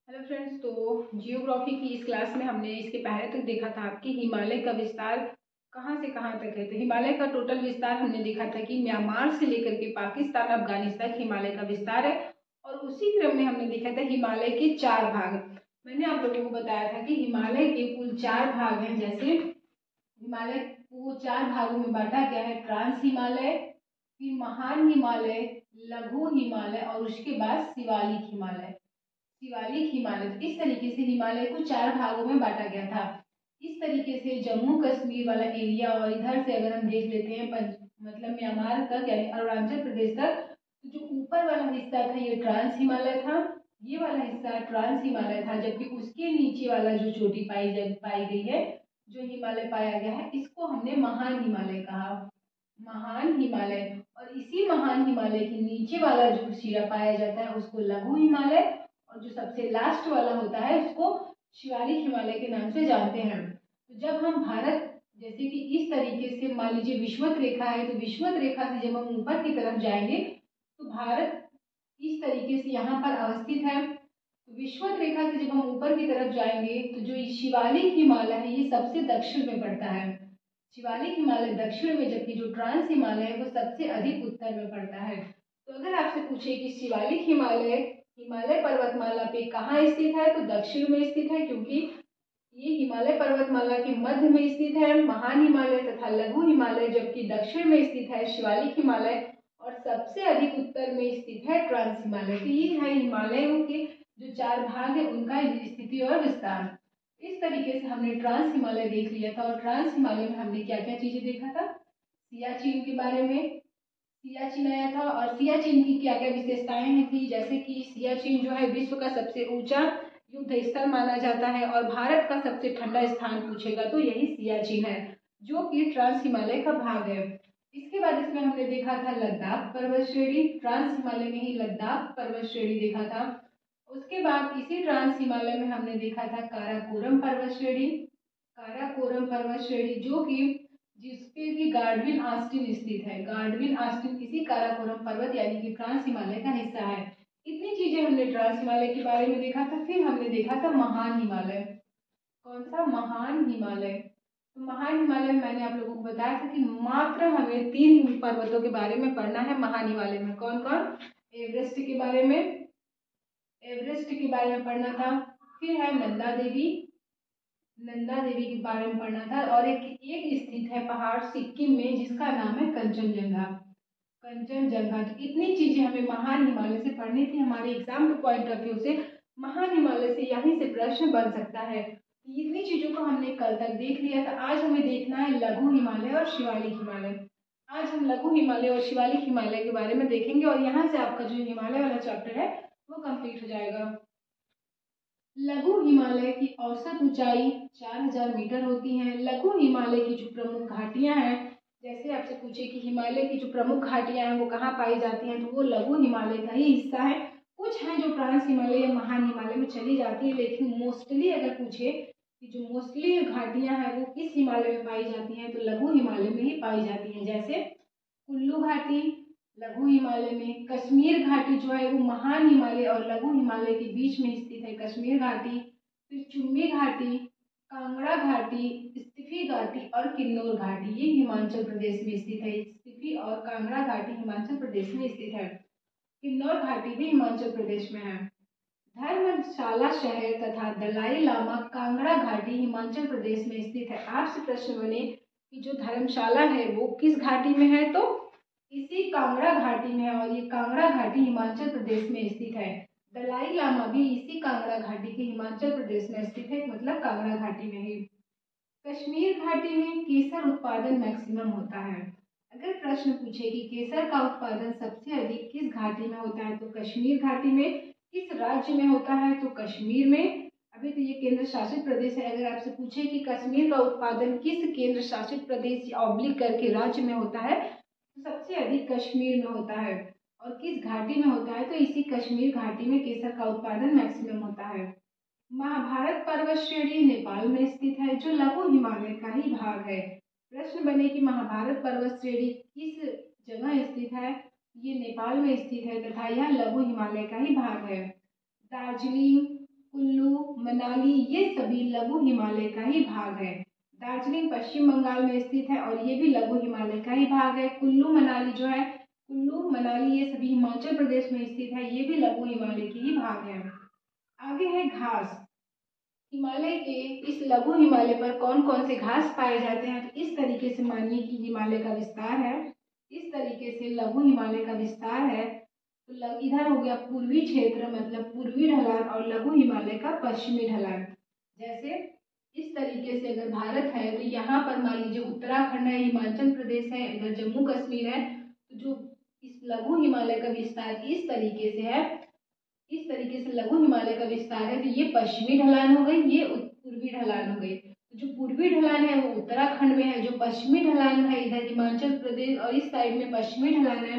Hello friends, तो geography की इस क्लास में हमने इसके पहले तक देखा था कि हिमालय का विस्तार कहाँ से कहाँ तक है। तो हिमालय का टोटल विस्तार हमने देखा था कि म्यांमार से लेकर के पाकिस्तान अफगानिस्तान तक हिमालय का विस्तार है। और उसी क्रम में हमने देखा था हिमालय के 4 भाग। मैंने आप लोगों को बताया था कि हिमालय के कुल 4 भाग हैं। जैसे हिमालय को 4 भागों में बांटा गया है, ट्रांस हिमालय, फिर महान हिमालय, लघु हिमालय और उसके बाद शिवालिक हिमालय। शिवालिक हिमालय, तो इस तरीके से हिमालय को 4 भागों में बांटा गया था। इस तरीके से जम्मू कश्मीर वाला एरिया और इधर से अगर हम देख लेते हैं मतलब म्यांमार तक यानी अरुणाचल प्रदेश तक, तो जो ऊपर वाला हिस्सा था ये ट्रांस हिमालय था, ये वाला हिस्सा ट्रांस हिमालय था। जबकि उसके नीचे वाला जो चोटी पाई गई है, जो हिमालय पाया गया है, इसको हमने महान हिमालय कहा, महान हिमालय। और इसी महान हिमालय के नीचे वाला जो सिरा पाया जाता है उसको लघु हिमालय, और जो सबसे लास्ट वाला होता है उसको शिवालिक हिमालय के नाम से जानते हैं। तो जब हम भारत जैसे कि इस तरीके से मान लीजिए विषुवत रेखा है, तो विषुवत रेखा से जब हम ऊपर की तरफ जाएंगे तो भारत इस तरीके से यहाँ पर अवस्थित है। तो विषुवत रेखा से जब हम ऊपर की तरफ जाएंगे तो जो शिवालिक हिमालय है ये सबसे दक्षिण में पड़ता है। शिवालिक हिमालय दक्षिण में, जबकि जो ट्रांस हिमालय है वो सबसे अधिक उत्तर में पड़ता है। तो अगर आपसे पूछे कि शिवालिक हिमालय हिमालय पर्वतमाला पे कहाँ स्थित है, तो दक्षिण में स्थित है, क्योंकि ये हिमालय पर्वतमाला के मध्य में स्थित है महान हिमालय तथा लघु हिमालय, जबकि दक्षिण में स्थित है शिवालिक हिमालय और सबसे अधिक उत्तर में स्थित है ट्रांस हिमालय। तो ये है हिमालयों के जो 4 भाग है उनका स्थिति और विस्तार। इस तरीके से हमने ट्रांस हिमालय देख लिया था। और ट्रांस हिमालय में हमने क्या क्या चीजें देखा था, सियाचिन के बारे में, सियाचिन आया था और सियाचिन की क्या क्या विशेषताएं थी। जैसे कि सियाचिन जो है विश्व का सबसे ऊंचा युद्ध स्थल माना जाता है, और भारत का सबसे ठंडा स्थान पूछेगा तो यही सियाचिन है, जो कि ट्रांस हिमालय का भाग है। इसके बाद इसमें हमने देखा था लद्दाख पर्वत श्रेणी, ट्रांस हिमालय में ही लद्दाख पर्वत श्रेणी देखा था। उसके बाद इसी ट्रांस हिमालय में हमने देखा था काराकोरम पर्वत श्रेणी, काराकोरम पर्वत श्रेणी जो कि जिसपे कि गार्डविन आस्टिन स्थित है। गार्डविन आस्टिन इसी काराकोरम पर्वत यानी कि ट्रांस हिमालय का हिस्सा है। इतनी चीजें हमने ट्रांस हिमालय के बारे में देखा था। फिर हमने देखा था महान हिमालय। कौन सा, महान हिमालय। तो महान हिमालय में मैंने आप लोगों को बताया था कि मात्र हमें 3 पर्वतों के बारे में पढ़ना है महान हिमालय में। कौन कौन, एवरेस्ट के बारे में, एवरेस्ट के बारे में पढ़ना था। फिर है नंदा देवी, नंदा देवी के बारे में पढ़ना था। और एक स्थित है पहाड़ सिक्किम में जिसका नाम है कंचनजंगा, कंचनजंगा। तो इतनी चीजें हमें महान हिमालय से पढ़नी थी। हमारे एग्जाम के पॉइंट ऑफ व्यू से महान हिमालय से यहीं से प्रश्न बन सकता है। इतनी चीजों को हमने कल तक देख लिया था। आज हमें देखना है लघु हिमालय और शिवालिक हिमालय। आज हम लघु हिमालय और शिवालिक हिमालय के बारे में देखेंगे, और यहाँ से आपका जो हिमालय वाला चैप्टर है वो कंप्लीट हो जाएगा। लघु हिमालय की औसत ऊंचाई 4000 मीटर होती है। लघु हिमालय की जो प्रमुख घाटियां हैं, जैसे आपसे पूछे कि हिमालय की जो प्रमुख घाटियां हैं वो कहाँ पाई जाती हैं, तो वो लघु हिमालय का ही हिस्सा है। कुछ हैं जो ट्रांस हिमालय या महान हिमालय में चली जाती है, लेकिन मोस्टली अगर पूछे कि जो मोस्टली घाटियां हैं वो किस हिमालय में पाई जाती हैं, तो लघु हिमालय में ही पाई जाती हैं। जैसे कुल्लू घाटी लघु हिमालय में, कश्मीर घाटी जो है वो महान हिमालय और लघु हिमालय के बीच में स्थित है, कश्मीर घाटी। फिर चुम्बी घाटी, कांगड़ा घाटी, स्पीति घाटी और किन्नौर घाटी, ये हिमाचल प्रदेश में स्थित है। स्पीति और कांगड़ा घाटी हिमाचल प्रदेश में स्थित है। किन्नौर घाटी भी हिमाचल प्रदेश में है। धर्मशाला शहर तथा दलाई लामा कांगड़ा घाटी हिमाचल प्रदेश में स्थित है। आपसे प्रश्न बने कि जो धर्मशाला है वो किस घाटी में है, तो इसी कांगड़ा घाटी में है, और ये कांगड़ा घाटी हिमाचल प्रदेश में स्थित है। दलाई लामा भी इसी कांगड़ा घाटी के हिमाचल प्रदेश में स्थित है, मतलब कांगड़ा घाटी में ही। कश्मीर घाटी में केसर उत्पादन मैक्सिमम होता है। अगर प्रश्न पूछे कि केसर का उत्पादन सबसे अधिक किस घाटी में होता है, तो कश्मीर घाटी में। किस राज्य में होता है, तो कश्मीर में। अभी तो ये केंद्र शासित प्रदेश है। अगर आपसे पूछे कि कश्मीर का उत्पादन किस केंद्र शासित प्रदेश ऑब्लिक करके राज्य में होता है, तो सबसे अधिक कश्मीर में होता है। और किस घाटी में होता है, तो इसी कश्मीर घाटी में केसर का उत्पादन मैक्सिमम होता है। महाभारत पर्वत श्रेणी नेपाल में स्थित है, जो लघु हिमालय का ही भाग है। प्रश्न बने कि महाभारत पर्वत श्रेणी किस जगह स्थित है, ये नेपाल में स्थित है तथा यह लघु हिमालय का ही भाग है। दार्जिलिंग, कुल्लू, मनाली ये सभी लघु हिमालय का ही भाग है। दार्जिलिंग पश्चिम बंगाल में स्थित है और ये भी लघु हिमालय का ही भाग है। कुल्लू मनाली जो है, कुल्लू मनाली ये सभी हिमाचल प्रदेश में स्थित है, ये भी लघु हिमालय के ही भाग है। आगे है घास। हिमालय के इस लघु हिमालय पर कौन कौन से घास पाए जाते हैं, तो इस तरीके से मानिए कि हिमालय का विस्तार है, इस तरीके से लघु हिमालय का विस्तार है। तो इधर हो गया पूर्वी क्षेत्र मतलब पूर्वी ढलान और लघु हिमालय का पश्चिमी ढलान। जैसे इस तरीके से अगर भारत है तो यहाँ पर मान लीजिए उत्तराखंड है, हिमाचल प्रदेश है, इधर जम्मू कश्मीर है। तो जो इस लघु हिमालय का विस्तार इस तरीके से है, इस तरीके से लघु हिमालय का विस्तार है। तो ये पश्चिमी ढलान हो गई, ये पूर्वी ढलान हो गई। तो जो पूर्वी ढलान है वो उत्तराखंड में है, जो पश्चिमी ढलान है इधर हिमाचल प्रदेश और इस साइड में पश्चिमी ढलान है।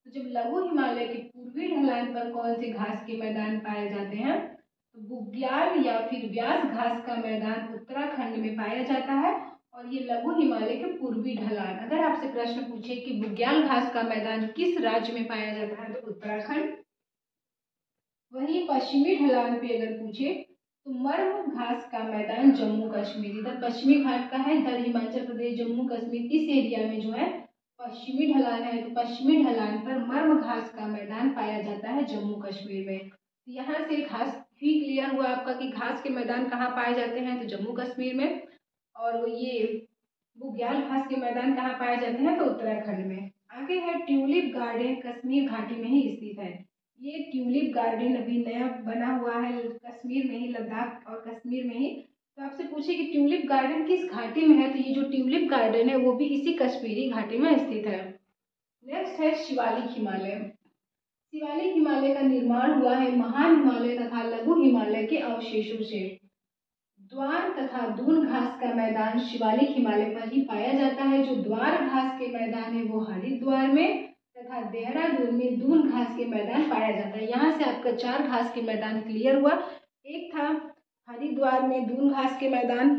तो जब लघु हिमालय के पूर्वी ढलान पर कौन से घास के मैदान पाए जाते हैं, तो बुग्याल या फिर व्यास घास का मैदान उत्तराखंड में पाया जाता है। और ये लघु हिमालय के पूर्वी ढलान, अगर आपसे प्रश्न पूछे कि बुग्याल घास का मैदान किस राज्य में पाया जाता है, तो उत्तराखंड। वहीं पश्चिमी ढलान पे अगर पूछे तो मर्म घास का मैदान जम्मू कश्मीर, इधर पश्चिमी घाट का है, इधर हिमाचल प्रदेश जम्मू कश्मीर इस एरिया में जो है पश्चिमी ढलान है। तो पश्चिमी ढलान पर मर्म घास का मैदान पाया जाता है जम्मू कश्मीर में। तो यहाँ से घास भी क्लियर हुआ आपका कि घास के मैदान कहाँ पाए जाते हैं, तो जम्मू कश्मीर में। और ये बुग्याल घास के मैदान कहाँ पाए जाते हैं, तो उत्तराखंड में। आगे है ट्यूलिप गार्डन, कश्मीर घाटी में ही स्थित है। ये ट्यूलिप गार्डन अभी नया बना हुआ है कश्मीर में ही, लद्दाख और कश्मीर में ही। तो आपसे पूछे कि ट्यूलिप गार्डन किस घाटी में है, तो ये जो ट्यूलिप गार्डन है वो भी इसी कश्मीरी घाटी में स्थित है। नेक्स्ट है शिवालिक हिमालय। शिवालिक हिमालय का निर्माण हुआ है महान हिमालय तथा लघु हिमालय के अवशेषों से। द्वार तथा दून घास का मैदान शिवालिक हिमालय पर ही पाया जाता है। जो द्वार घास के मैदान है वो हरिद्वार में तथा देहरादून में दून घास के मैदान पाया जाता है। यहाँ से आपका 4 घास के मैदान क्लियर हुआ। एक था हरिद्वार में दून घास के मैदान,